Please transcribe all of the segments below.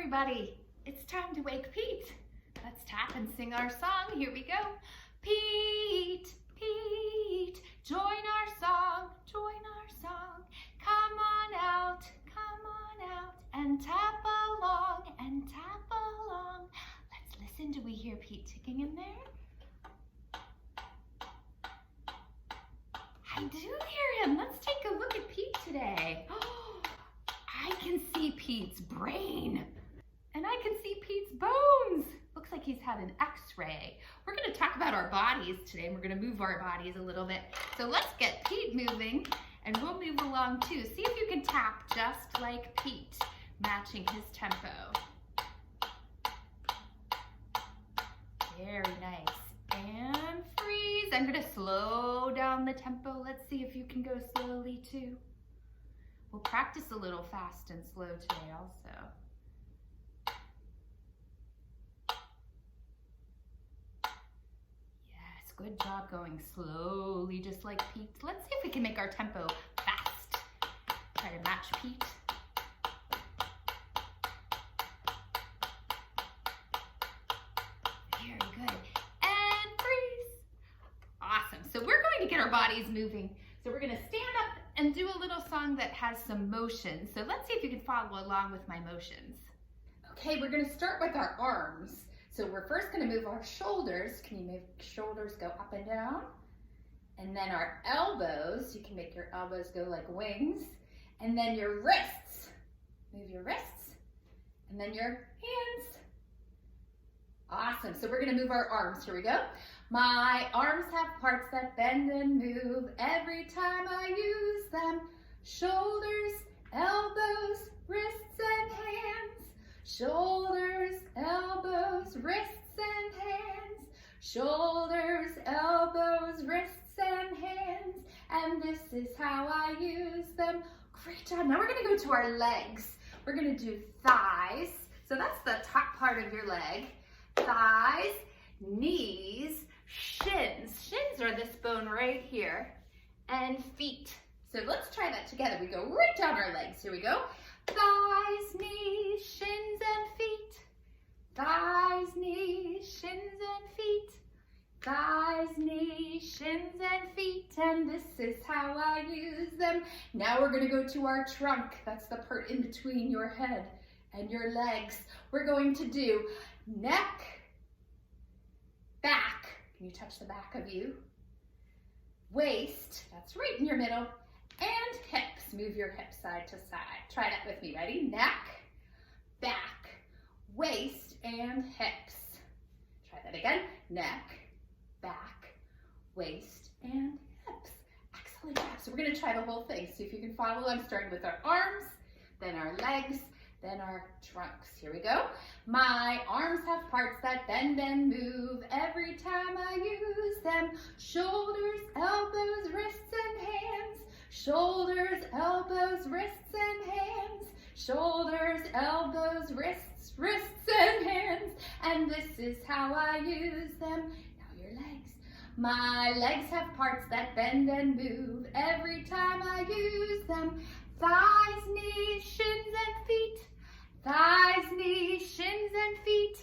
everybody. It's time to wake Pete. Let's tap and sing our song. Here we go. Pete, Pete, join our song, Come on out, and tap along, Let's listen. Do we hear Pete ticking in there? I do hear him. Let's take a look at Pete today. Oh, I can see Pete's brain. And I can see Pete's bones. Looks like he's had an x-ray. We're gonna talk about our bodies today, and we're gonna move our bodies a little bit. So let's get Pete moving, and we'll move along too. See if you can tap just like Pete, matching his tempo. Very nice. And freeze. I'm gonna slow down the tempo. Let's see if you can go slowly too. We'll practice a little fast and slow today also. Yes, good job going slowly, just like Pete. Let's see if we can make our tempo fast. Try to match Pete. Very good. And freeze. Awesome. So we're going to get our bodies moving. So we're going to stand up and do a little song that has some motion. So let's see if you can follow along with my motions. Okay, we're going to start with our arms. So we're first going to move our shoulders. Can you make shoulders go up and down? And then our elbows, you can make your elbows go like wings. And then your wrists. Move your wrists. And then your hands. Awesome. So we're going to move our arms. Here we go. My arms have parts that bend and move every time I use them. Shoulders, elbows, wrists and hands. Shoulders, elbows, wrists and hands. Shoulders, elbows, wrists and hands. And this is how I use them. Great job. Now we're going to go to our legs. We're going to do thighs. So that's the top part of your leg. Thighs, knees, shins. Shins are this bone right here. And feet. So let's try that together. We go right down our legs. Here we go. Thighs, knees, shins, and feet. Thighs, knees, shins, and feet. Thighs, knees, shins, and feet. And this is how I use them. Now we're going to go to our trunk. That's the part in between your head and your legs. We're going to do neck, back. Can you touch the back of you? Waist, that's right in your middle. And hips, move your hips side to side. Try that with me, ready? Neck, back, waist, and hips. Try that again. Neck, back, waist, and hips. Excellent job. So we're gonna try the whole thing. See if you can follow. I'm starting with our arms, then our legs, then our trunks. Here we go. My arms have parts that bend and move every time I use them. Shoulders, elbows, wrists, and hands. Shoulders, elbows, wrists, and hands. Shoulders, elbows, wrists, and hands. And this is how I use them. Now your legs. My legs have parts that bend and move every time I use them. Thighs, knees, shins, and feet. Thighs, knees, shins, and feet.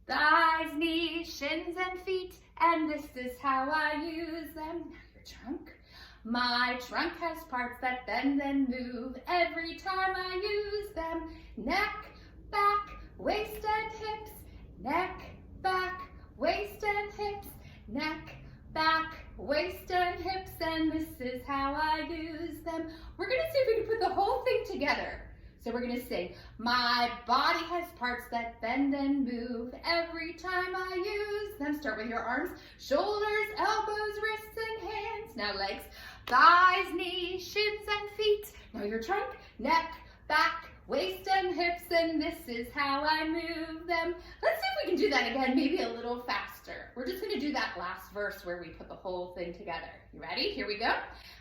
Thighs, knees, shins, and feet. And this is how I use them. Now your trunk. My trunk has parts that bend and move every time I use them. Neck, back, waist, and hips. Neck, back, waist, and hips. Neck, back, waist, and hips. And this is how I use them. We're going to see if we can put the whole thing together. So we're going to sing, my body has parts that bend and move every time I use them. Start with your arms, shoulders, elbows, wrists, and hands. Now legs, thighs, knees, shins, and feet. Now your trunk, neck, back, waist, and hips. And this is how I move them. Let's see if we can do that again, maybe a little faster. We're just going to do that last verse where we put the whole thing together. You ready? Here we go.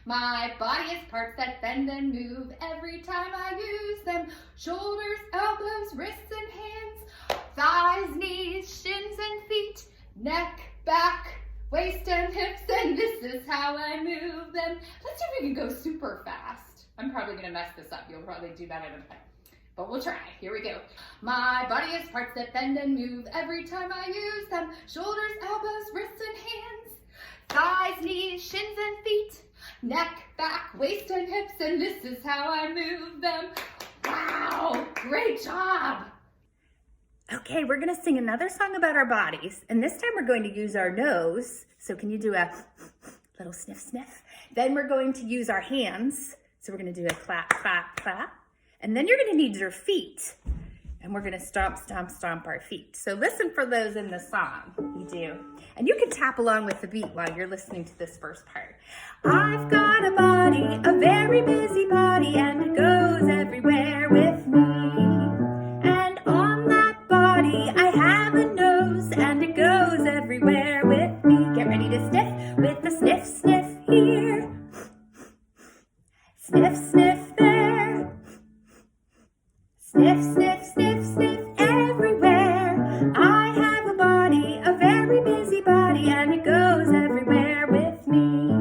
My body has parts that bend and move every time I use them. Shoulders, elbows, wrists, and hands. Thighs, knees, shins, and feet. Neck, back, waist, and hips. And this is how I move them. Let's see if we can go super fast. I'm probably going to mess this up. You'll probably do better than I. but we'll try. Here we go. My body has parts that bend and move every time I use them. Shoulders, elbows, wrists, and hands. Thighs, knees, shins, and feet. Neck, back, waist, and hips, and this is how I move them. Wow, great job. Okay, we're gonna sing another song about our bodies, and this time we're going to use our nose. So can you do a little sniff, sniff? Then we're going to use our hands. So we're gonna do a clap, clap, clap. And then you're gonna need your feet. And we're gonna stomp, stomp, stomp our feet. So listen for those in the song, we do. And you can tap along with the beat while you're listening to this first part. I've got a body, a very busy body, and it goes everywhere with me. And on that body, I have a nose, and it goes everywhere with me. Get ready to sniff with the sniff, sniff here. Sniff, sniff there. Sniff, sniff, sniff, sniff everywhere. I have a body, a very busy body, and it goes everywhere with me.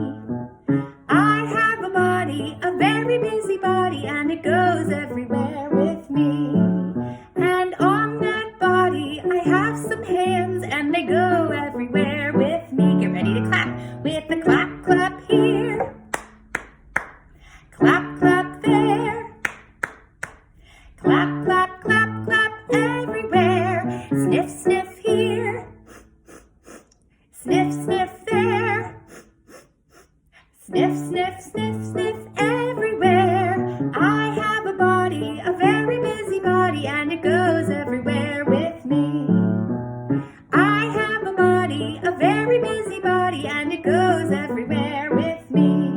I have a body, a very busy body, and it goes everywhere with me. And on that body, I have some hands, and they go everywhere with me. Get ready to clap with the clap, clap here. Clap, clap there. Clap, clap, clap, clap everywhere. Sniff, sniff here. Sniff, sniff there. Sniff, sniff, sniff, sniff everywhere. I have a body, a very busy body, and it goes everywhere with me. I have a body, a very busy body, and it goes everywhere with me.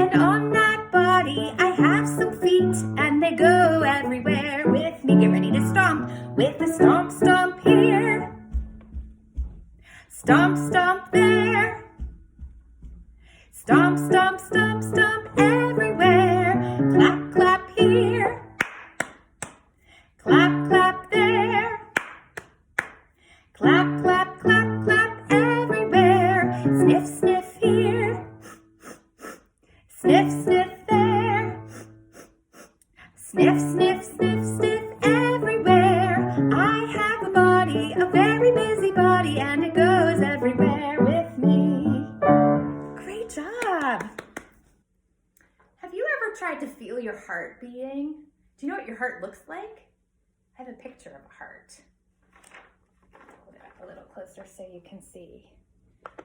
And on that body, I have some feet, and they go everywhere with me. Get ready to stomp with the stomp, stomp here. Stomp, stomp there. Stomp, stomp, stomp, stomp everywhere. Clap, clap here. Clap, clap there. Clap, clap, clap, clap everywhere. Sniff, sniff here. Sniff, sniff there. Sniff, sniff, sniff, sniff everywhere. I have a body, a very busy body, and it goes everywhere with me. Great job. Have you ever tried to feel your heart beating? Do you know what your heart looks like? I have a picture of a heart. Hold it up a little closer so you can see.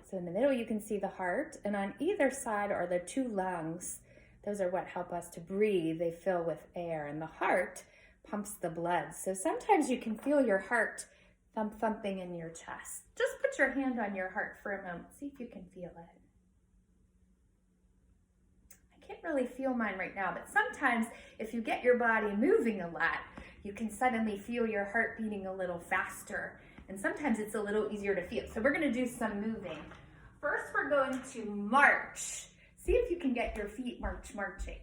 So in the middle you can see the heart, and on either side are the two lungs. Those are what help us to breathe. They fill with air, and the heart pumps the blood. So sometimes you can feel your heart thumping in your chest. Just put your hand on your heart for a moment. See if you can feel it. I can't really feel mine right now, but sometimes if you get your body moving a lot, you can suddenly feel your heart beating a little faster. And sometimes it's a little easier to feel. So we're gonna do some moving. First, we're going to march. See if you can get your feet marching.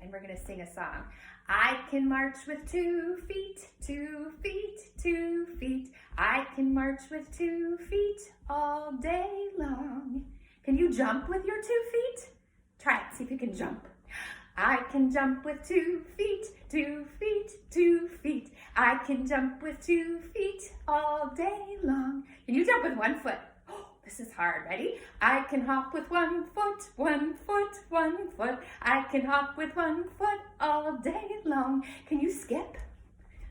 And we're gonna sing a song. I can march with 2 feet, 2 feet, 2 feet. I can march with 2 feet all day long. Can you jump with your 2 feet? Try it, see if you can jump. I can jump with 2 feet, 2 feet, 2 feet. I can jump with 2 feet all day long. Can you jump with 1 foot? Oh, this is hard. Ready? I can hop with 1 foot, 1 foot, 1 foot. I can hop with 1 foot all day long. Can you skip?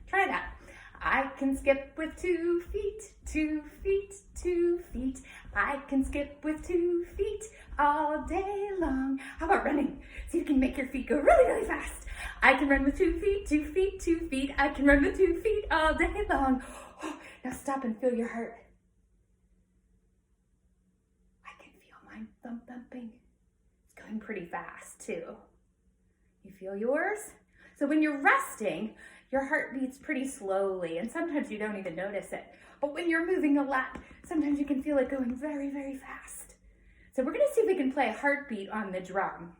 Try that. I can skip with 2 feet, 2 feet, 2 feet. I can skip with 2 feet all day long. How about running? So you can make your feet go really, really fast. I can run with 2 feet, 2 feet, 2 feet. I can run with 2 feet all day long. Oh, now stop and feel your heart. I can feel mine thumping. It's going pretty fast too. You feel yours? So when you're resting, your heart beats pretty slowly, and sometimes you don't even notice it. But when you're moving a lot, sometimes you can feel it going very, very fast. So we're gonna see if we can play a heartbeat on the drum.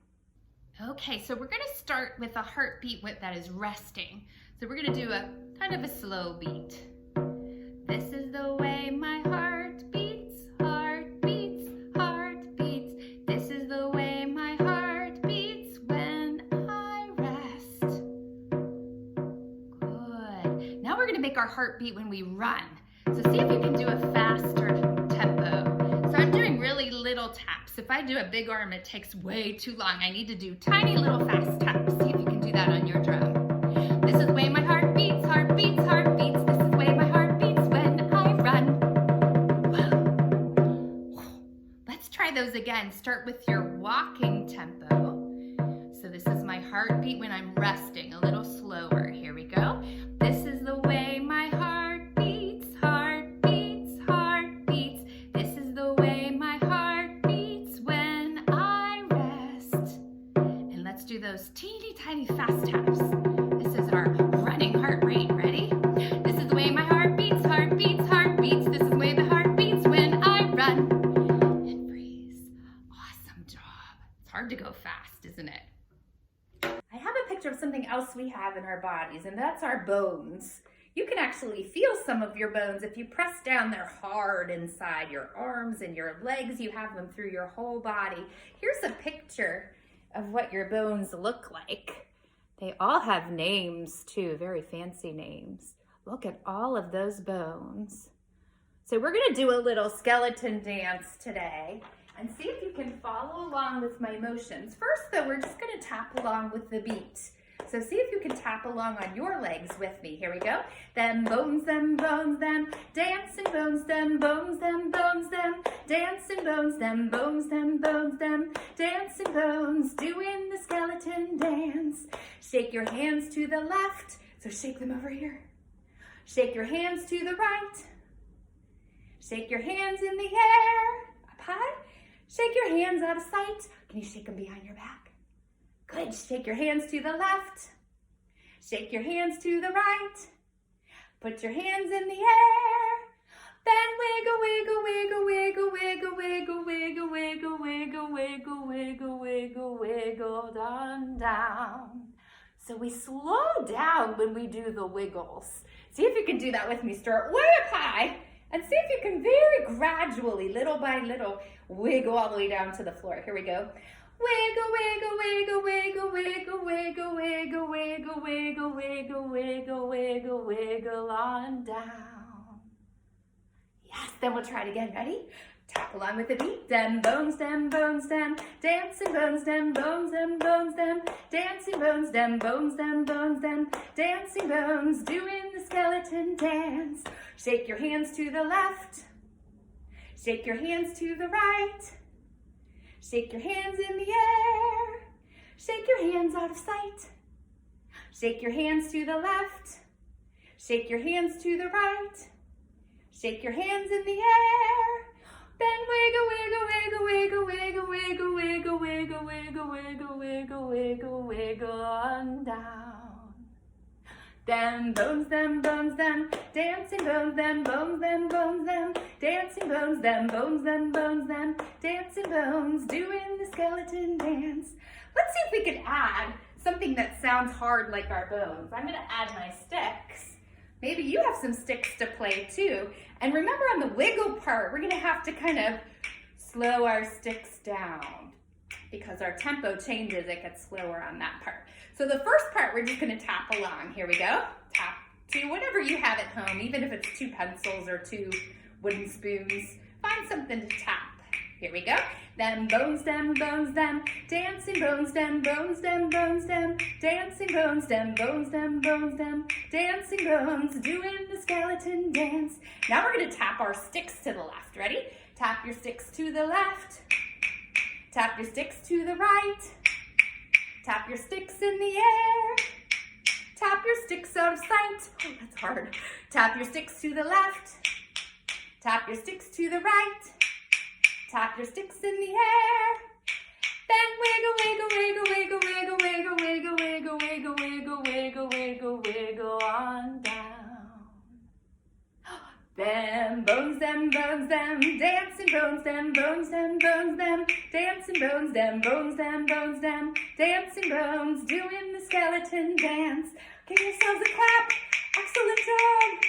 Okay, so we're gonna start with a heartbeat that is resting. So we're gonna do a kind of a slow beat. This is the way my heart beats, heart beats, heart beats. This is the way my heart beats when I rest. we're gonna make our heartbeat when we run. So see if you can do a faster tempo. So I'm doing really little taps. If I do a big arm, it takes way too long. I need to do tiny little fast taps. See if you can do that on your drum. This is the way my heart beats, heart beats, heart beats. This is the way my heart beats when I run. Let's try those again. Start with your walking tempo. So this is my heartbeat when I'm resting, a little slower. Here we go. This is the way my heart beats, heart beats, heart beats. This is the way my heart beats when I rest. And let's do those teeny tiny fast taps. This is our running heart rate. Ready? This is the way my heart beats, heart beats, heart beats. This is the way my heart beats when I run. And freeze. Awesome job. It's hard to go fast, isn't it? I have a picture of something else we have in our bodies, and that's our bones. You can actually feel some of your bones if you press down. They're hard inside your arms and your legs. You have them through your whole body. Here's a picture of what your bones look like. They all have names too, very fancy names. Look at all of those bones. So we're gonna do a little skeleton dance today and see if you can follow along with my motions. First though, we're just gonna tap along with the beat. So see if you can tap along on your legs with me. Here we go. Them bones, them, dancing bones, them bones, them, dancing bones, them bones, them, dancing bones, doing the skeleton dance. Shake your hands to the left, so shake them over here. Shake your hands to the right. Shake your hands in the air, up high. Shake your hands out of sight. Can you shake them behind your back? Good. Shake your hands to the left. Shake your hands to the right. Put your hands in the air. Then wiggle, wiggle, wiggle, wiggle, wiggle, wiggle, wiggle, wiggle, wiggle, wiggle, wiggle, wiggle, wiggle, down. So we slow down when we do the wiggles. See if you can do that with me. Start way up high and see if you can very gradually, little by little, wiggle all the way down to the floor. Here we go. Wiggle, wiggle, wiggle, wiggle, wiggle, wiggle, wiggle, wiggle, wiggle, wiggle, wiggle, wiggle on down. Yes, then we'll try it again. Ready? Tap along with the beat. Them bones, dancing bones, them bones, them dancing bones, them bones, dancing bones, doing the skeleton dance. Shake your hands to the left. Shake your hands to the right. Shake your hands in the air. Shake your hands out of sight. Shake your hands to the left. Shake your hands to the right. Shake your hands in the air. Then wiggle, wiggle, wiggle, wiggle, wiggle, wiggle, wiggle, wiggle, wiggle, wiggle, wiggle, wiggle on down. Them bones, them dancing bones, them dancing bones, them bones, dancing bones, doing the skeleton dance. Let's see if we can add something that sounds hard like our bones. I'm gonna add my sticks. Maybe you have some sticks to play too. And remember on the wiggle part, we're gonna have to kind of slow our sticks down because our tempo changes, it gets slower on that part. So the first part, we're just gonna tap along. Here we go. Tap to whatever you have at home, even if it's 2 pencils or 2 wooden spoons. Find something to tap. Here we go. Them bones, dancing bones, dancing bones, dancing bones, dancing bones, doing the skeleton dance. Now we're gonna tap our sticks to the left. Ready? Tap your sticks to the left. Tap your sticks to the right. Tap your sticks in the air. Tap your sticks out of sight. Oh, that's hard. Tap your sticks to the left. Tap your sticks to the right. Tap your sticks in the air. Then wiggle, wiggle, wiggle, wiggle, wiggle, wiggle, wiggle, wiggle, wiggle, wiggle, wiggle, wiggle on down. Them bones, dancing bones, dancing bones, dancing bones, dancing bones, doing the skeleton dance. Give yourselves a clap. Excellent job.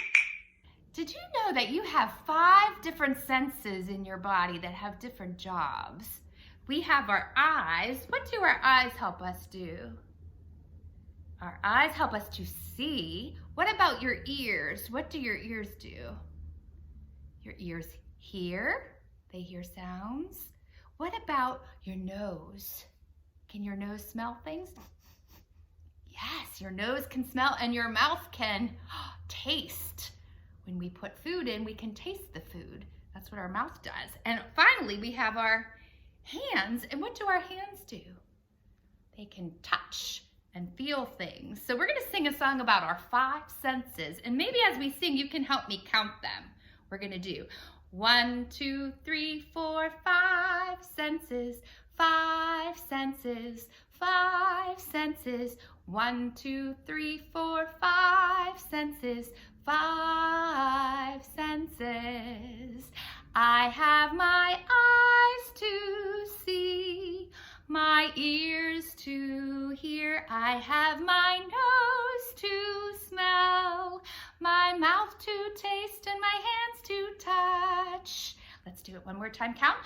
Did you know that you have 5 different senses in your body that have different jobs? We have our eyes. What do our eyes help us do? Our eyes help us to see. What about your ears? What do your ears do? Your ears hear? They hear sounds. What about your nose? Can your nose smell things? Yes, your nose can smell and your mouth can taste. When we put food in, we can taste the food. That's what our mouth does. And finally, we have our hands. And what do our hands do? They can touch and feel things. So we're going to sing a song about our 5 senses. And maybe as we sing, you can help me count them. We're going to do 1, 2, 3, 4, 5 senses. 5 senses. 5 senses. 1, 2, 3, 4, 5 senses. 5 senses. I have my eyes to see, my ears to hear. I have my nose to smell, my mouth to taste, and my hands to touch. Let's do it one more time. Count.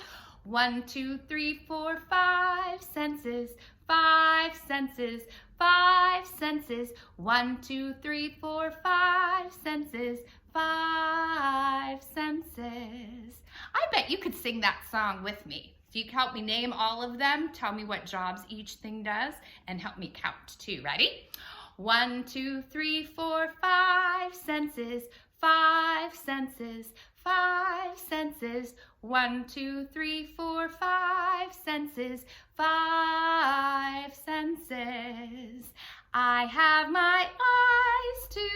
1, 2, 3, 4, 5 senses. 5 senses. 5 senses. 1, 2, 3, 4, 5 senses. 5 senses. I bet you could sing that song with me. If you help me name all of them, tell me what jobs each thing does, and help me count too. Ready? 1, 2, 3, 4, 5 senses. 5 senses. 5 senses. 1, 2, 3, 4, 5 senses. 5 senses. I have my eyes to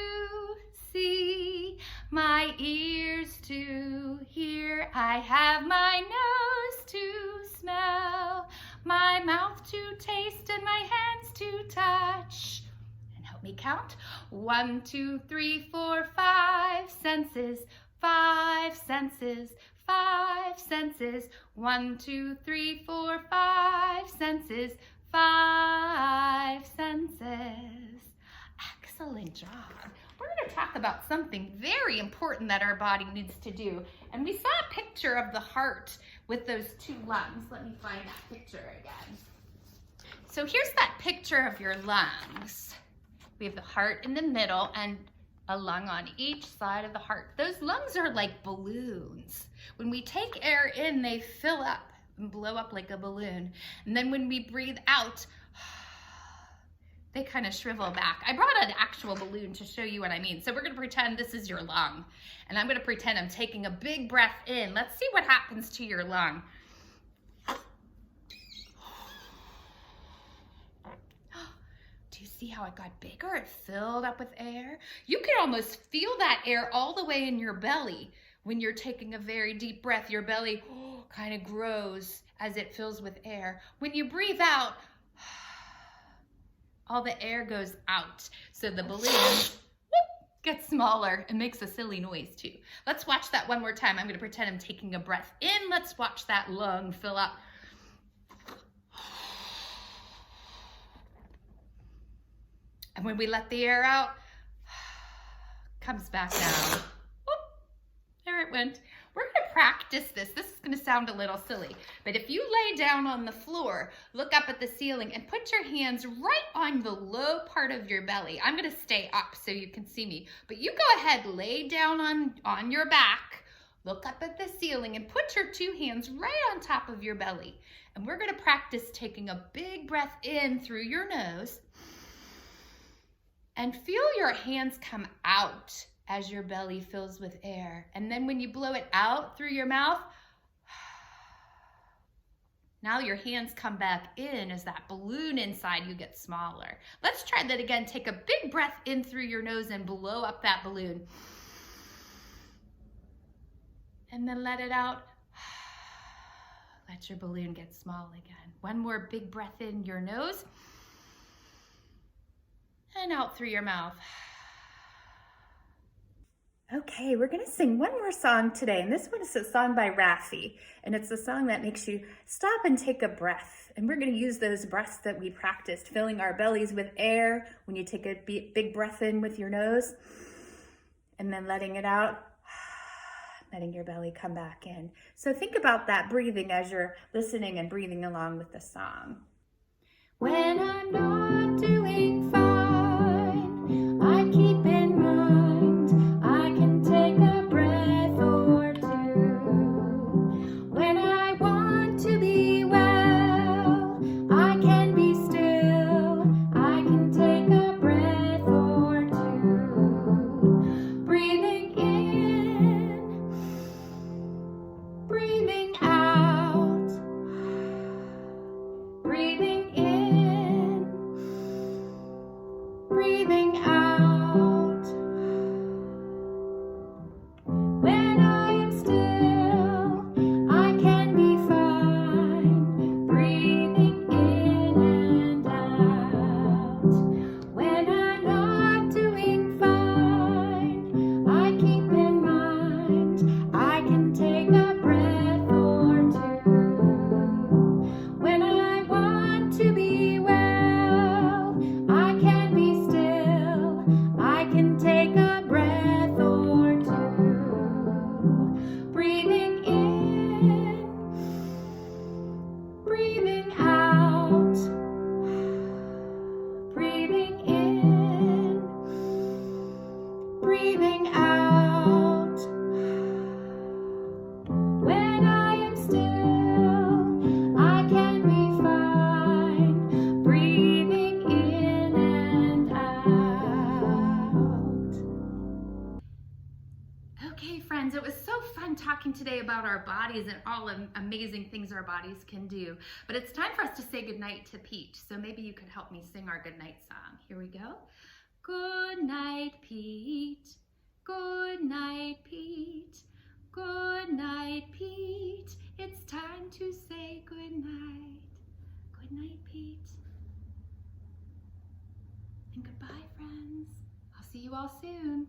see, my ears to hear. I have my nose to smell, my mouth to taste, and my hands to touch. And help me count. 1, 2, 3, 4, 5 senses. 5 senses. 5 senses. 1, 2, 3, 4, 5 senses. 5 senses. Excellent job. We're going to talk about something very important that our body needs to do. And we saw a picture of the heart with those 2 lungs. Let me find that picture again. So here's that picture of your lungs. We have the heart in the middle and a lung on each side of the heart. Those lungs are like balloons. When we take air in, they fill up and blow up like a balloon. And then when we breathe out, they kind of shrivel back. I brought an actual balloon to show you what I mean. So we're going to pretend this is your lung. And I'm going to pretend I'm taking a big breath in. Let's see what happens to your lung. Do you see how it got bigger? It filled up with air. You can almost feel that air all the way in your belly. When you're taking a very deep breath, your belly kind of grows as it fills with air. When you breathe out, all the air goes out. So the balloon gets smaller and makes a silly noise too. Let's watch that one more time. I'm going to pretend I'm taking a breath in. Let's watch that lung fill up. And when we let the air out, comes back down. There it went. We're going to practice this. This is going to sound a little silly, but if you lay down on the floor, look up at the ceiling and put your hands right on the low part of your belly. I'm going to stay up so you can see me, but you go ahead, lay down on your back, look up at the ceiling and put your 2 hands right on top of your belly. And we're going to practice taking a big breath in through your nose and feel your hands come out as your belly fills with air. And then when you blow it out through your mouth, now your hands come back in as that balloon inside you gets smaller. Let's try that again. Take a big breath in through your nose and blow up that balloon. And then let it out. Let your balloon get small again. One more big breath in your nose and out through your mouth. Okay, we're going to sing one more song today, and this one is a song by Raffi, and it's a song that makes you stop and take a breath. And we're going to use those breaths that we practiced, filling our bellies with air when you take a big breath in with your nose, and then letting it out, letting your belly come back in. So think about that breathing as you're listening and breathing along with the song. When I'm not doing fine, I keep in mind breathing out. When I am still, I can be fine, breathing in and out. Okay, friends, it was so fun talking today about our bodies and all the amazing things our bodies can do. But it's time for us to say goodnight to Peach. So maybe you could help me sing our goodnight song. Here we go. Good night, Pete. Good night, Pete. Good night, Pete. It's time to say good night. Good night, Pete. And goodbye, friends. I'll see you all soon.